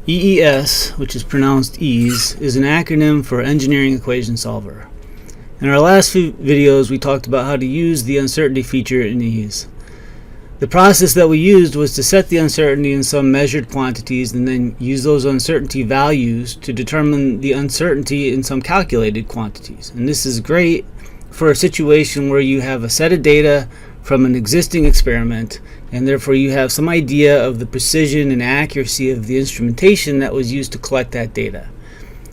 EES, which is pronounced ease, is an acronym for Engineering Equation Solver. In our last few videos, we talked about how to use the uncertainty feature in ease. The process that we used was to set the uncertainty in some measured quantities and then use those uncertainty values to determine the uncertainty in some calculated quantities. And this is great for a situation where you have a set of data from an existing experiment, and therefore you have some idea of the precision and accuracy of the instrumentation that was used to collect that data.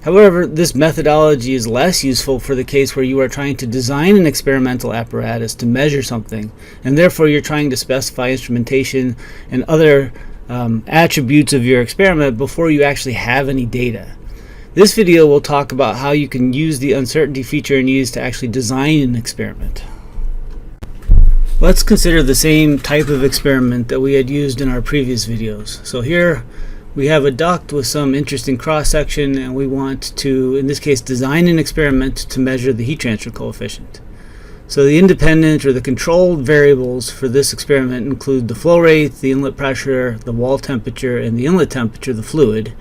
However, this methodology is less useful for the case where you are trying to design an experimental apparatus to measure something, and therefore you're trying to specify instrumentation and other attributes of your experiment before you actually have any data. This video will talk about how you can use the uncertainty feature in ease to actually design an experiment. Let's consider the same type of experiment that we had used in our previous videos. So here we have a duct with some interesting cross-section, and we want to, in this case, design an experiment to measure the heat transfer coefficient. So the independent or the controlled variables for this experiment include the flow rate, the inlet pressure, the wall temperature, and the inlet temperature of the fluid.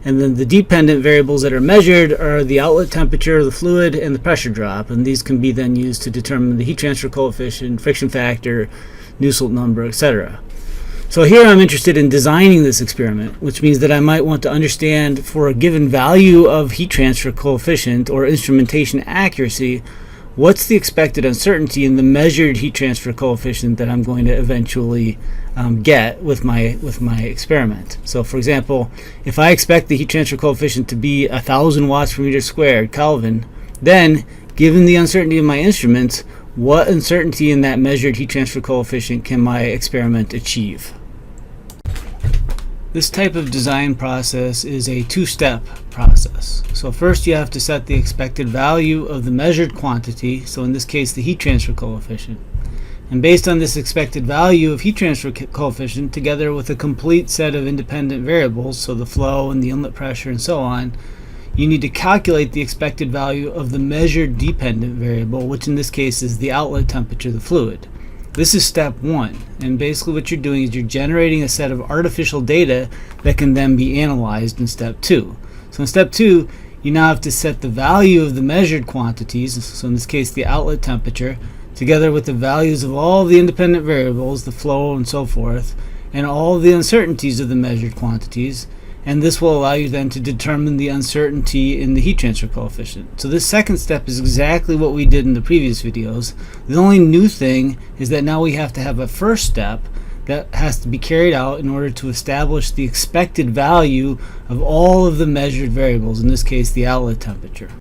And then the dependent variables that are measured are the outlet temperature of the fluid and the pressure drop, and these can be then used to determine the heat transfer coefficient, friction factor, Nusselt number, etc. So here I'm interested in designing this experiment, which means that I might want to understand for a given value of heat transfer coefficient or instrumentation accuracy, what's the expected uncertainty in the measured heat transfer coefficient that I'm going to eventually get with my experiment. So for example, if I expect the heat transfer coefficient to be 1,000 watts per meter squared Kelvin, then given the uncertainty of my instruments, what uncertainty in that measured heat transfer coefficient can my experiment achieve? This type of design process is a two-step process. So first you have to set the expected value of the measured quantity, so in this case the heat transfer coefficient. And based on this expected value of heat transfer coefficient, together with a complete set of independent variables, so the flow and the inlet pressure and so on, you need to calculate the expected value of the measured dependent variable, which in this case is the outlet temperature of the fluid. This is step one, and basically what you're doing is you're generating a set of artificial data that can then be analyzed in step two. So in step two, you now have to set the value of the measured quantities, so in this case the outlet temperature, together with the values of all the independent variables, the flow and so forth, and all the uncertainties of the measured quantities, and this will allow you then to determine the uncertainty in the heat transfer coefficient. So this second step is exactly what we did in the previous videos. The only new thing is that now we have to have a first step that has to be carried out in order to establish the expected value of all of the measured variables, in this case the outlet temperature.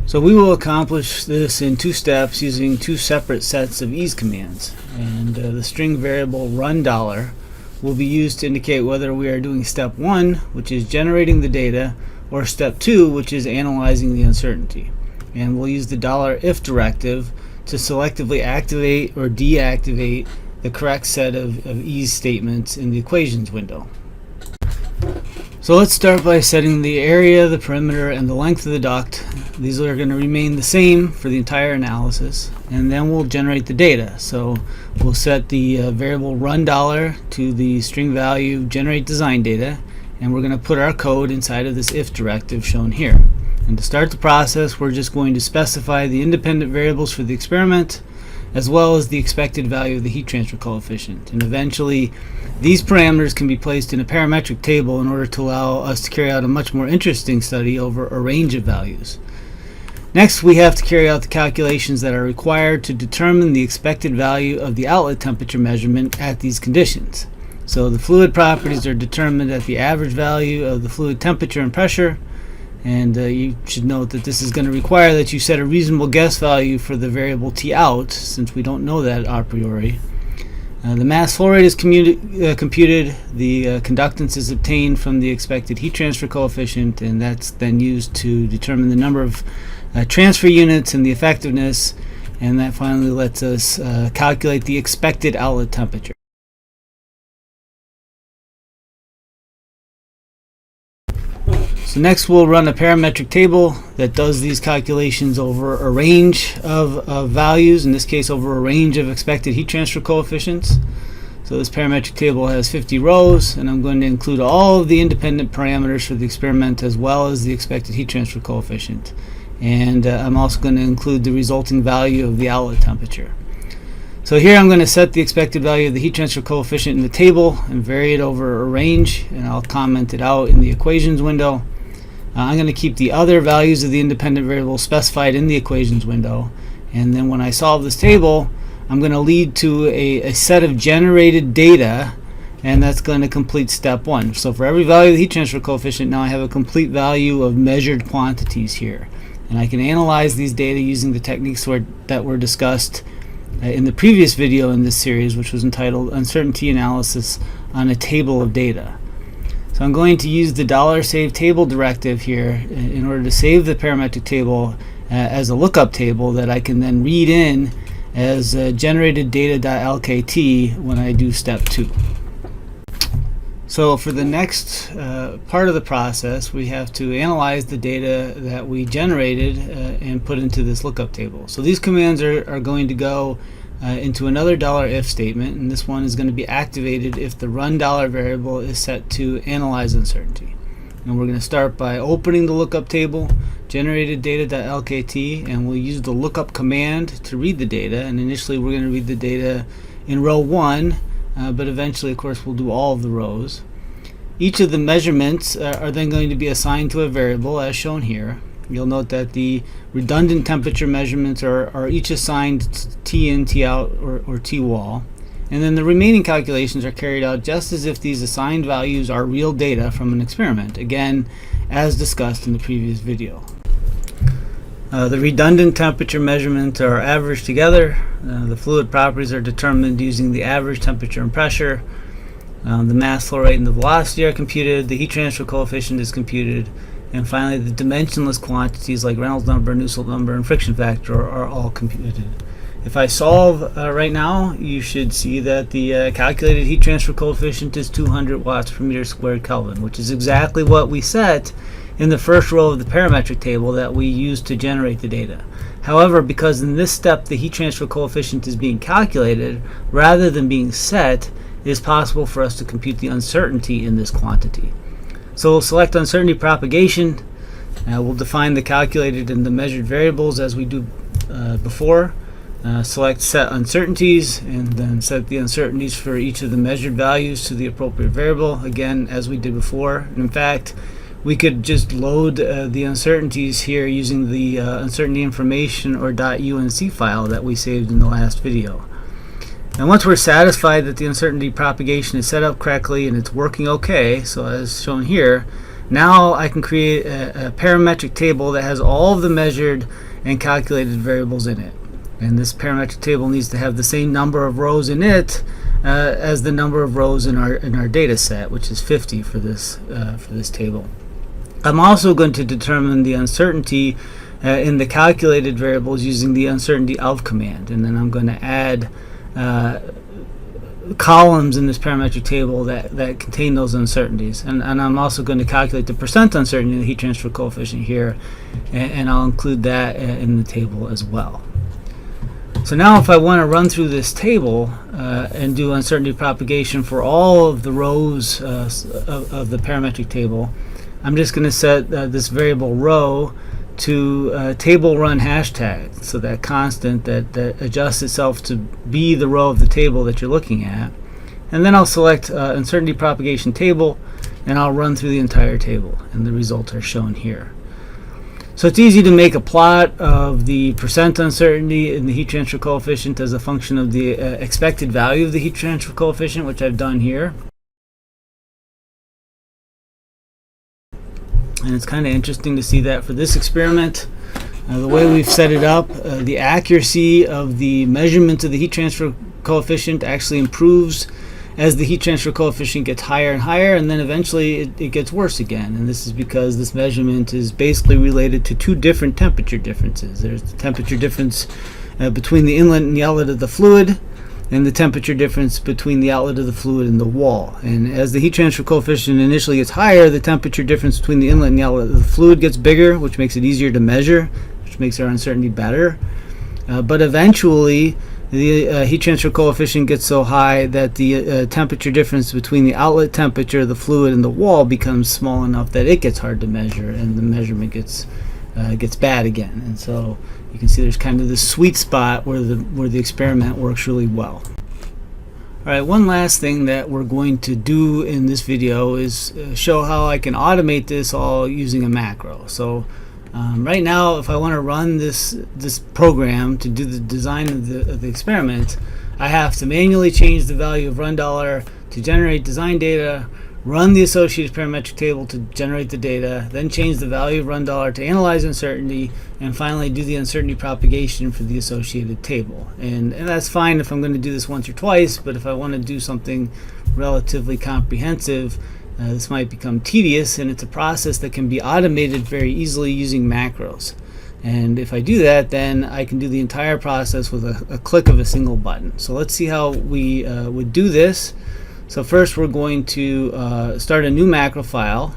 So we will accomplish this in two steps using two separate sets of ease commands, and the string variable run $ will be used to indicate whether we are doing step one, which is generating the data, or step two, which is analyzing the uncertainty. And we'll use the $if directive to selectively activate or deactivate the correct set of ease statements in the equations window. So let's start by setting the area, the perimeter, and the length of the duct. These are going to remain the same for the entire analysis, and then we'll generate the data. So we'll set the variable run $ to the string value generate design data, and we're going to put our code inside of this if directive shown here. And to start the process, we're just going to specify the independent variables for the experiment, as well as the expected value of the heat transfer coefficient. And eventually these parameters can be placed in a parametric table in order to allow us to carry out a much more interesting study over a range of values. Next, we have to carry out the calculations that are required to determine the expected value of the outlet temperature measurement at these conditions. So the fluid properties are determined at the average value of the fluid temperature and pressure, and you should note that this is going to require that you set a reasonable guess value for the variable T out, since we don't know that a priori. The mass flow rate is computed, the conductance is obtained from the expected heat transfer coefficient, and that's then used to determine the number of transfer units and the effectiveness, and that finally lets us calculate the expected outlet temperature. So next we'll run a parametric table that does these calculations over a range of values, in this case over a range of expected heat transfer coefficients. So So this parametric table has 50 rows, and I'm going to include all of the independent parameters for the experiment as well as the expected heat transfer coefficient. And I'm also going to include the resulting value of the outlet temperature. So here I'm going to set the expected value of the heat transfer coefficient in the table and vary it over a range, and I'll comment it out in the equations window. I'm going to keep the other values of the independent variables specified in the equations window, and then when I solve this table, I'm going to lead to a set of generated data, and that's going to complete step one. So for every value of the heat transfer coefficient, now I have a complete value of measured quantities here. And I can analyze these data using the techniques that were discussed in the previous video in this series, which was entitled Uncertainty Analysis on a Table of Data. So I'm going to use the $save table directive here in order to save the parametric table as a lookup table that I can then read in as generated data.lkt when I do step 2. So for the next part of the process, we have to analyze the data that we generated and put into this lookup table. So these commands are going to go into another $if statement, and this one is going to be activated if the run $variable is set to analyze uncertainty. And we're going to start by opening the lookup table, generated data.lkt, and we'll use the lookup command to read the data. And initially we're going to read the data in row 1, but eventually of course we'll do all of the rows. Each of the measurements are then going to be assigned to a variable as shown here. You'll note that the redundant temperature measurements are each assigned to T in, T out, or T wall. And then the remaining calculations are carried out just as if these assigned values are real data from an experiment, again as discussed in the previous video. The redundant temperature measurements are averaged together. The fluid properties are determined using the average temperature and pressure. The mass flow rate and the velocity are computed. The heat transfer coefficient is computed. And finally, the dimensionless quantities like Reynolds number, Nusselt number, and friction factor are all computed. If I solve right now, you should see that the calculated heat transfer coefficient is 200 watts per meter squared Kelvin, which is exactly what we set in the first row of the parametric table that we used to generate the data. However, because in this step the heat transfer coefficient is being calculated rather than being set, it is possible for us to compute the uncertainty in this quantity. So we'll select uncertainty propagation. We'll define the calculated and the measured variables as we do before. Select set uncertainties, and then set the uncertainties for each of the measured values to the appropriate variable, again as we did before. And in fact, we could just load the uncertainties here using the uncertainty information or .unc file that we saved in the last video. And once we're satisfied that the uncertainty propagation is set up correctly and it's working okay, so as shown here, now I can create a parametric table that has all of the measured and calculated variables in it. And this parametric table needs to have the same number of rows in it as the number of rows in our data set, which is 50 for this table. I'm also going to determine the uncertainty in the calculated variables using the uncertainty of command, and then I'm going to add columns in this parametric table that contain those uncertainties, and I'm also going to calculate the percent uncertainty of the heat transfer coefficient here, and I'll include that in the table as well. So now if I want to run through this table and do uncertainty propagation for all of the rows of the parametric table, I'm just going to set this variable row to table run hashtag, so that constant that adjusts itself to be the row of the table that you're looking at. And then I'll select uncertainty propagation table, and I'll run through the entire table, and the results are shown here. So it's easy to make a plot of the percent uncertainty in the heat transfer coefficient as a function of the expected value of the heat transfer coefficient, which I've done here. And it's kind of interesting to see that for this experiment, the way we've set it up, the accuracy of the measurement of the heat transfer coefficient actually improves as the heat transfer coefficient gets higher and higher, and then eventually it gets worse again. And this is because this measurement is basically related to two different temperature differences. There's the temperature difference between the inlet and the outlet of the fluid, and the temperature difference between the outlet of the fluid and the wall. And as the heat transfer coefficient initially gets higher, the temperature difference between the inlet and the outlet of the fluid gets bigger, which makes it easier to measure, which makes our uncertainty better. But eventually, the heat transfer coefficient gets so high that the temperature difference between the outlet temperature, the fluid, and the wall becomes small enough that it gets hard to measure, and the measurement gets bad again. And so you can see there's kind of this sweet spot where the experiment works really well. Alright, one last thing that we're going to do in this video is show how I can automate this all using a macro. So right now, if I want to run this program to do the design of the experiment, I have to manually change the value of run dollar to generate design data, run the associated parametric table to generate the data, then change the value of run dollar to analyze uncertainty, and finally do the uncertainty propagation for the associated table. And that's fine if I'm going to do this once or twice, but if I want to do something relatively comprehensive, this might become tedious, and it's a process that can be automated very easily using macros. And if I do that, then I can do the entire process with a click of a single button. So let's see how we would do this. So first we're going to start a new macro file,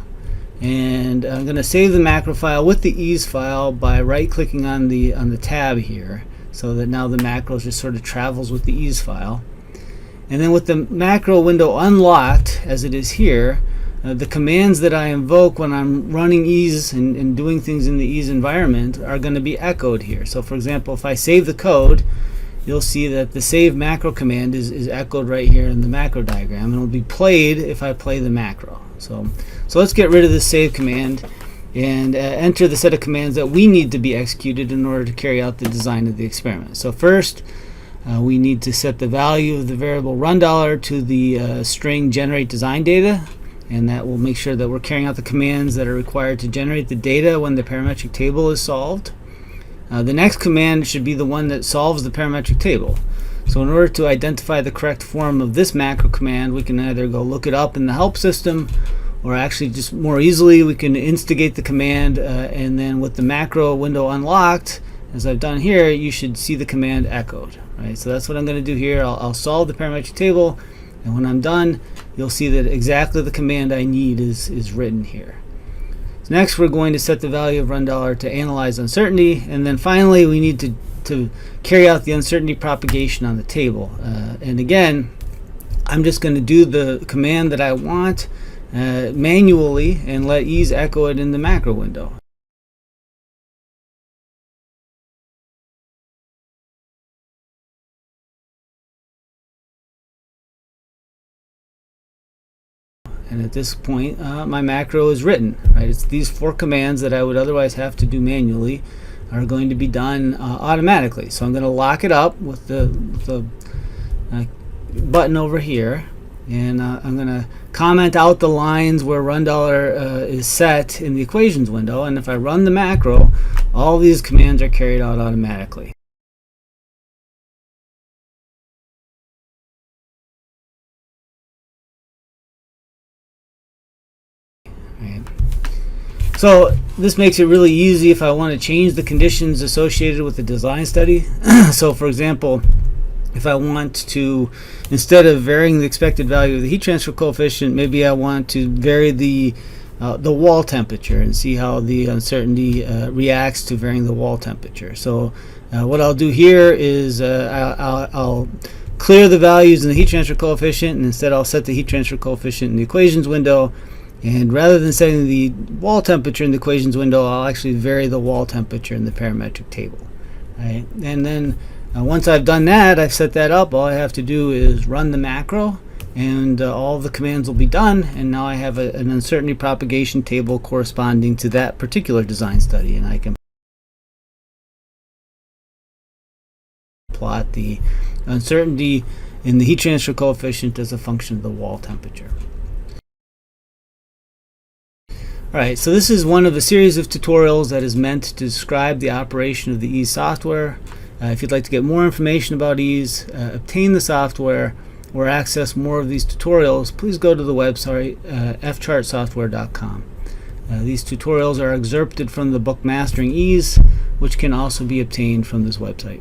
and I'm going to save the macro file with the ease file by right-clicking on the tab here, so that now the macro just sort of travels with the ease file. And then with the macro window unlocked, as it is here, the commands that I invoke when I'm running ease and doing things in the ease environment are going to be echoed here. So for example, if I save the code, you'll see that the save macro command is echoed right here in the macro diagram, and it will be played if I play the macro. So let's get rid of this save command and enter the set of commands that we need to be executed in order to carry out the design of the experiment. So first, we need to set the value of the variable run dollar to the string generate design data, and that will make sure that we're carrying out the commands that are required to generate the data when the parametric table is solved. The next command should be the one that solves the parametric table. So in order to identify the correct form of this macro command, we can either go look it up in the help system, or actually just more easily we can instigate the command, and then with the macro window unlocked, as I've done here, you should see the command echoed. Right? So that's what I'm going to do here. I'll solve the parametric table, and when I'm done, you'll see that exactly the command I need is written here. So next we're going to set the value of run dollar to analyze uncertainty, and then finally we need to carry out the uncertainty propagation on the table. And again, I'm just going to do the command that I want manually and let ease echo it in the macro window. And at this point, my macro is written. Right? It's these 4 commands that I would otherwise have to do manually are going to be done automatically. So I'm going to lock it up with the button over here, and I'm going to comment out the lines where run dollar is set in the equations window. And if I run the macro, all these commands are carried out automatically. Right. So this makes it really easy if I want to change the conditions associated with the design study. So for example, if I want to, instead of varying the expected value of the heat transfer coefficient, maybe I want to vary the wall temperature and see how the uncertainty reacts to varying the wall temperature. So what I'll do here is I'll clear the values in the heat transfer coefficient, and instead I'll set the heat transfer coefficient in the equations window. And rather than setting the wall temperature in the equations window, I'll actually vary the wall temperature in the parametric table. Right? And then once I've done that, I've set that up, all I have to do is run the macro, and all of the commands will be done, and now I have an uncertainty propagation table corresponding to that particular design study, and I can plot the uncertainty in the heat transfer coefficient as a function of the wall temperature. Alright, so this is one of a series of tutorials that is meant to describe the operation of the EASE software. If you'd like to get more information about EASE, obtain the software, or access more of these tutorials, please go to the website fchartsoftware.com. These tutorials are excerpted from the book Mastering EASE, which can also be obtained from this website.